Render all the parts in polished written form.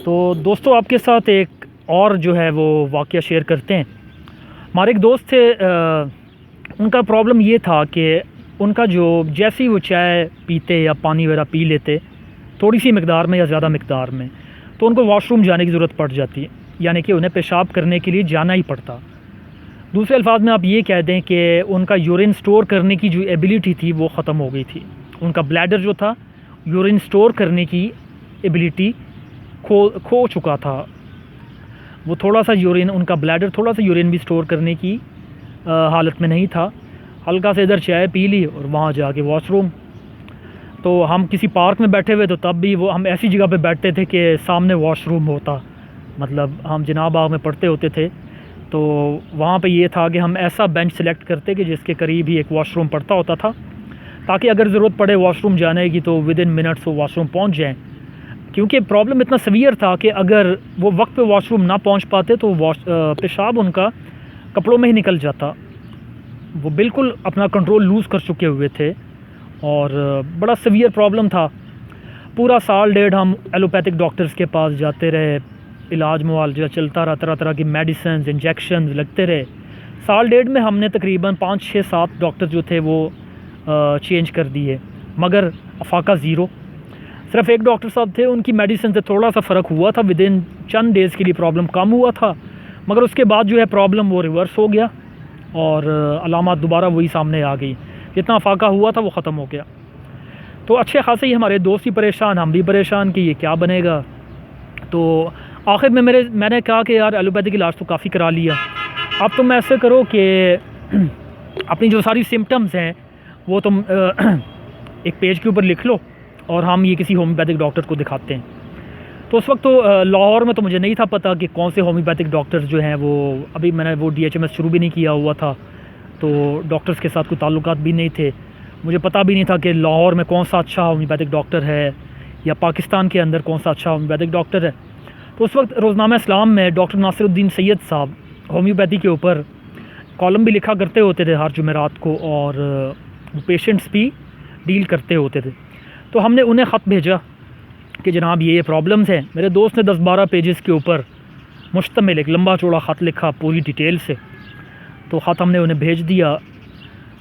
तो दोस्तों आपके साथ एक और जो है वो वाक़या शेयर करते हैं। हमारे एक दोस्त थे, उनका प्रॉब्लम ये था कि उनका जो जैसे ही वो चाय पीते या पानी वगैरह पी लेते थोड़ी सी मकदार में या ज़्यादा मकदार में, तो उनको वॉशरूम जाने की ज़रूरत पड़ जाती, यानी कि उन्हें पेशाब करने के लिए जाना ही पड़ता। दूसरे अल्फाज में आप ये कह दें कि उनका यूरिन स्टोर करने की जो एबिलिटी थी वो ख़त्म हो गई थी। उनका ब्लैडर जो था यूरिन स्टोर करने की एबिलिटी खो चुका था। वो थोड़ा सा यूरिन, उनका ब्लैडर थोड़ा सा यूरिन भी स्टोर करने की हालत में नहीं था। हल्का से इधर चाय पी ली और वहाँ जाके वॉशरूम। तो हम किसी पार्क में बैठे हुए, तो तब भी वो हम ऐसी जगह पे बैठते थे कि सामने वॉशरूम होता, मतलब हम जिनाब बाग में पढ़ते होते थे, तो वहाँ पे ये था कि हम ऐसा बेंच सेलेक्ट करते कि जिसके करीब ही एक वॉशरूम पड़ता होता था, ताकि अगर ज़रूरत पड़े वॉशरूम जाने की तो विद इन मिनट्स वो वॉशरूम पहुँच जाएँ। क्योंकि प्रॉब्लम इतना सीवियर था कि अगर वो वक्त पे वॉशरूम ना पहुँच पाते तो पेशाब उनका कपड़ों में ही निकल जाता। वो बिल्कुल अपना कंट्रोल लूज़ कर चुके हुए थे और बड़ा सीवियर प्रॉब्लम था। पूरा साल डेढ़ हम एलोपैथिक डॉक्टर्स के पास जाते रहे, इलाज मुआवजा चलता रहा, तरह तरह की मेडिसिन इंजेक्शन लगते रहे। साल डेढ़ में हमने तकरीबन 5 6 7 डॉक्टर जो थे वो चेंज कर दिए, मगर अफाका ज़ीरो। सिर्फ एक डॉक्टर साहब थे, उनकी मेडिसिन से थोड़ा सा फ़र्क हुआ था, विद इन चंद डेज़ के लिए प्रॉब्लम कम हुआ था, मगर उसके बाद जो है प्रॉब्लम वो रिवर्स हो गया और अलामत दोबारा वही सामने आ गई। जितना फाका हुआ था वो ख़त्म हो गया। तो अच्छे खासे ही हमारे दोस्त भी परेशान, हम भी परेशान कि ये क्या बनेगा। तो आखिर में मैंने कहा कि यार एलोपैथिक इलाज तो काफ़ी करा लिया, अब तुम ऐसे करो कि अपनी जो सारी सिम्टम्स हैं वो तुम एक पेज के ऊपर लिख लो और हम ये किसी होम्योपैथिक डॉक्टर को दिखाते हैं। तो उस वक्त तो लाहौर में तो मुझे नहीं था पता कि कौन से होम्योपैथिक डॉक्टर्स जो हैं वो, अभी मैंने वो DHMS शुरू भी नहीं किया हुआ था, तो डॉक्टर्स के साथ कोई ताल्लुकात भी नहीं थे। मुझे पता भी नहीं था कि लाहौर में कौन सा अच्छा होम्योपैथिक डॉक्टर है या पाकिस्तान के अंदर कौन सा अच्छा होम्योपैथिक डॉक्टर है। तो उस वक्त रोज़नामा इस्लाम में डॉक्टर नासिरुद्दीन सैयद साहब होम्योपैथी के ऊपर कॉलम भी लिखा करते होते थे हर जुमेरात को, और पेशेंट्स भी डील करते होते थे। तो हमने उन्हें ख़त भेजा कि जनाब ये प्रॉब्लम्स हैं। मेरे दोस्त ने 10-12 पेजेस के ऊपर मुश्तमिल एक लंबा चौड़ा ख़त लिखा पूरी डिटेल से। तो ख़त हमने उन्हें भेज दिया।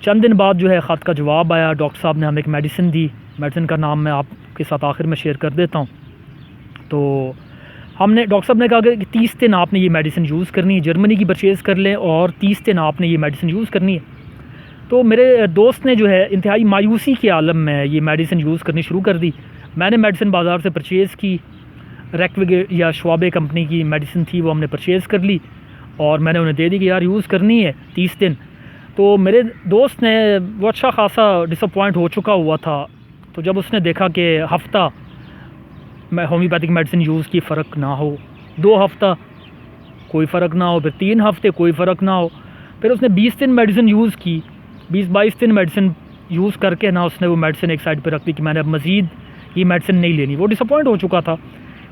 चंद दिन बाद जो है ख़त का जवाब आया। डॉक्टर साहब ने हमें एक मेडिसिन दी, मेडिसिन का नाम मैं आपके साथ आखिर में शेयर कर देता हूँ। तो डॉक्टर साहब ने कहा कि 30 दिन आपने ये मेडिसिन यूज़ करनी है, जर्मनी की परचेज़ कर लें और 30 दिन आपने ये मेडिसिन यूज़ करनी है। तो मेरे दोस्त ने जो है इंतहाई मायूसी के आलम में ये मेडिसिन यूज़ करनी शुरू कर दी। मैंने मेडिसिन बाज़ार से परचेज़ की, रेक्विगेट या श्वाबे कंपनी की मेडिसिन थी, वो हमने परचेज़ कर ली और मैंने उन्हें दे दी कि यार यूज़ करनी है 30 दिन। तो मेरे दोस्त ने, वो अच्छा खासा डिसअपॉइंट हो चुका हुआ था, तो जब उसने देखा कि हफ़्ता मैं होम्योपैथिक मेडिसिन यूज़ की फ़र्क ना हो, 2 हफ़्ता कोई फ़र्क ना हो, फिर 3 हफ़्ते कोई फ़र्क ना हो, फिर उसने 20 दिन मेडिसिन यूज़ की, 20-22 दिन मेडिसिन यूज़ करके ना उसने वो मेडिसिन एक साइड पे रख दी कि मैंने अब मज़ीद ये मेडिसिन नहीं लेनी। वो डिसअपॉइंट हो चुका था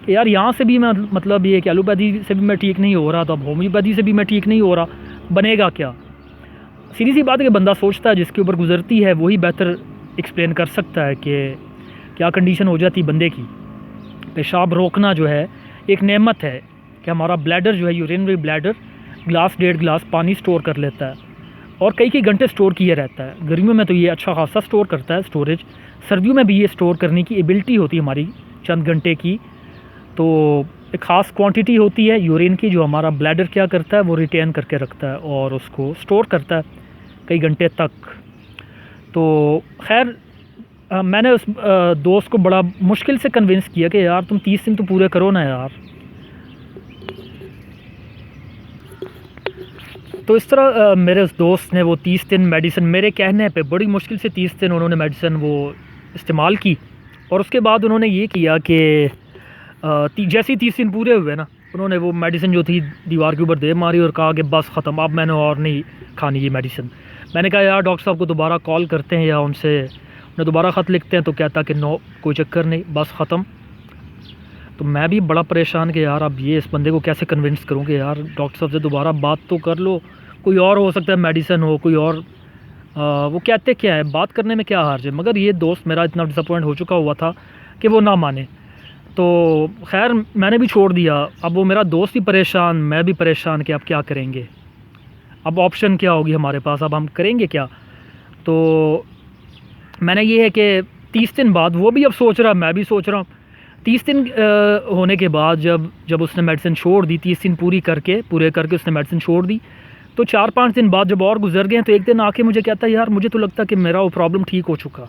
कि यार यहाँ से भी मैं, मतलब ये कि एलोपैथी से भी मैं ठीक नहीं हो रहा, तो अब होम्योपैथी से भी मैं ठीक नहीं हो रहा, बनेगा क्या। सीधी सी बात है कि बंदा सोचता है, जिसके ऊपर गुजरती है वही बेहतर एक्सप्लेन कर सकता है कि क्या कंडीशन हो जाती बंदे की। पेशाब रोकना जो है एक नेमत है कि हमारा ब्लैडर जो है, यूरिनरी ब्लैडर, गिलास 1.5 गिलास पानी स्टोर कर लेता है और कई घंटे स्टोर किए रहता है। गर्मियों में तो ये अच्छा खासा स्टोर करता है स्टोरेज, सर्दियों में भी ये स्टोर करने की एबिलिटी होती है हमारी चंद घंटे की। तो एक ख़ास क्वांटिटी होती है यूरिन की जो हमारा ब्लैडर क्या करता है, वो रिटेन करके रखता है और उसको स्टोर करता है कई घंटे तक। तो खैर मैंने उस दोस्त को बड़ा मुश्किल से कन्विंस किया कि यार तुम 30 दिन तो पूरे करो ना यार। तो इस तरह मेरे उस दोस्त ने वो 30 दिन मेडिसिन मेरे कहने पे बड़ी मुश्किल से 30 दिन उन्होंने मेडिसिन वो इस्तेमाल की। और उसके बाद उन्होंने ये किया कि जैसे ही 30 दिन पूरे हुए ना, उन्होंने वो मेडिसिन जो थी दीवार के ऊपर दे मारी और कहा कि बस ख़त्म, अब मैंने और नहीं खानी ये मेडिसिन। मैंने कहा यार डॉक्टर साहब को दोबारा कॉल करते हैं या उन्हें दोबारा ख़त लिखते हैं, तो कहता कि नो कोई चक्कर नहीं, बस ख़त्म। तो मैं भी बड़ा परेशान कि यार अब ये इस बंदे को कैसे कन्विंस करूँ कि यार डॉक्टर साहब से दोबारा बात तो कर लो, कोई और हो सकता है मेडिसिन हो, कोई और वो कहते क्या है, बात करने में क्या हर्ज है। मगर ये दोस्त मेरा इतना डिसअपॉइंट हो चुका हुआ था कि वो ना माने। तो खैर मैंने भी छोड़ दिया। अब वो मेरा दोस्त भी परेशान, मैं भी परेशान कि अब क्या करेंगे, अब ऑप्शन क्या होगी हमारे पास, अब हम करेंगे क्या। तो मैंने ये है कि 30 दिन बाद वो भी अब सोच रहा, मैं भी सोच रहा हूँ। 30 दिन होने के बाद जब उसने मेडिसिन छोड़ दी, 30 दिन पूरे करके उसने मेडिसिन छोड़ दी, तो 4-5 दिन बाद जब और गुजर गए तो एक दिन आके मुझे कहता है, यार मुझे तो लगता कि मेरा वो प्रॉब्लम ठीक हो चुका।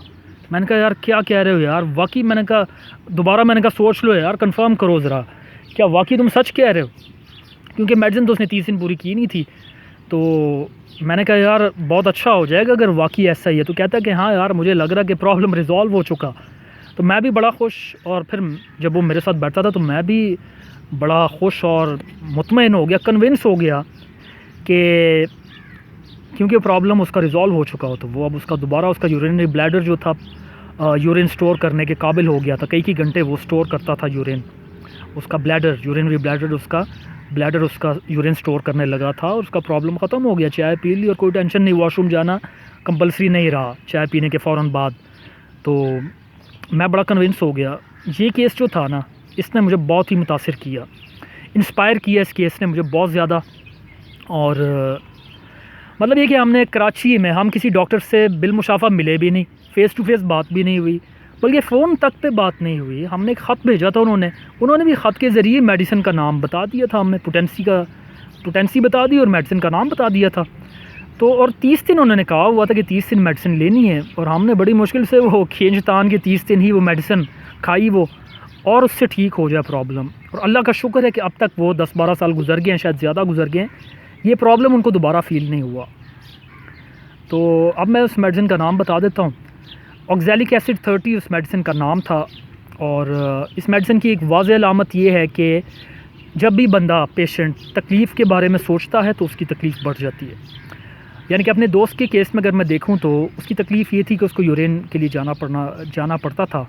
मैंने कहा यार क्या कह रहे हो यार, वाकई? मैंने कहा दोबारा, मैंने कहा सोच लो यार, कंफर्म करो ज़रा, क्या वाकई तुम सच कह रहे हो? क्योंकि मेडिसिन तो उसने 30 दिन पूरी की नहीं थी। तो मैंने कहा यार बहुत अच्छा हो जाएगा अगर वाकई ऐसा ही है। तो कहता है कि हाँ यार मुझे लग रहा कि प्रॉब्लम रिज़ॉल्व हो चुका। तो मैं भी बड़ा खुश, और फिर जब वो मेरे साथ बैठा था तो मैं भी बड़ा खुश और मुतमईन हो गया, कन्विंस हो गया कि क्योंकि प्रॉब्लम उसका रिज़ॉल्व हो चुका हो, तो वो अब उसका दोबारा उसका यूरिनरी ब्लैडर जो था यूरिन स्टोर करने के काबिल हो गया था। कई घंटे वो स्टोर करता था यूरिन, उसका ब्लैडर, यूरिनरी ब्लैडर उसका यूरिन स्टोर करने लगा था, और उसका प्रॉब्लम ख़त्म हो गया। चाय पी ली और कोई टेंशन नहीं, वॉशरूम जाना कंपलसरी नहीं रहा चाय पीने के फ़ौरन बाद। तो मैं बड़ा कन्विंस हो गया। ये केस जो था ना, इसने मुझे बहुत ही मुतासिर किया, इंस्पायर किया इस केस ने मुझे बहुत ज़्यादा। और मतलब ये कि हमने कराची में हम किसी डॉक्टर से बिलमुशाफा मिले भी नहीं, फ़ेस टू फेस बात भी नहीं हुई, बल्कि फ़ोन तक पे बात नहीं हुई। हमने एक ख़त भेजा था, उन्होंने भी ख़त के ज़रिए मेडिसिन का नाम बता दिया था हमें, पोटेंसी बता दी और मेडिसिन का नाम बता दिया था। तो और 30 दिन उन्होंने कहा हुआ था कि 30 दिन मेडिसिन लेनी है, और हमने बड़ी मुश्किल से वो खींचतान के 30 दिन ही वो मेडिसिन खाई वो, और उससे ठीक हो जाए प्रॉब्लम। और अल्लाह का शुक्र है कि अब तक वो 10-12 साल गुजर गए हैं, शायद ज़्यादा गुजर गए हैं, ये प्रॉब्लम उनको दोबारा फ़ील नहीं हुआ। तो अब मैं उस मेडिसिन का नाम बता देता हूँ। ऑक्ज़ैलिक एसिड 30 उस मेडिसिन का नाम था। और इस मेडिसिन की एक वाज़ेह अलामत ये है कि जब भी बंदा पेशेंट तकलीफ़ के बारे में सोचता है तो उसकी तकलीफ़ बढ़ जाती है। यानी कि अपने दोस्त के केस में अगर मैं देखूं तो उसकी तकलीफ़ ये थी कि उसको यूरिन के लिए जाना पड़ता था।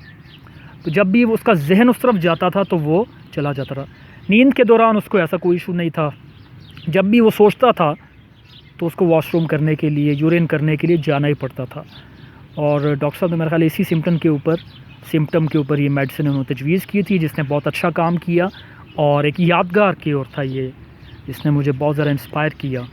तो जब भी उसका जहन उस तरफ जाता था तो वो चला जाता था। नींद के दौरान उसको ऐसा कोई इशू नहीं था, जब भी वो सोचता था तो उसको वॉशरूम करने के लिए, यूरिन करने के लिए जाना ही पड़ता था। और डॉक्टर साहब ने मेरे ख्याल इसी सिम्टम के ऊपर ये मेडिसिन उन्होंने तजवीज़ की थी, जिसने बहुत अच्छा काम किया, और एक यादगार क्योर था ये, जिसने मुझे बहुत ज़्यादा इंस्पायर किया।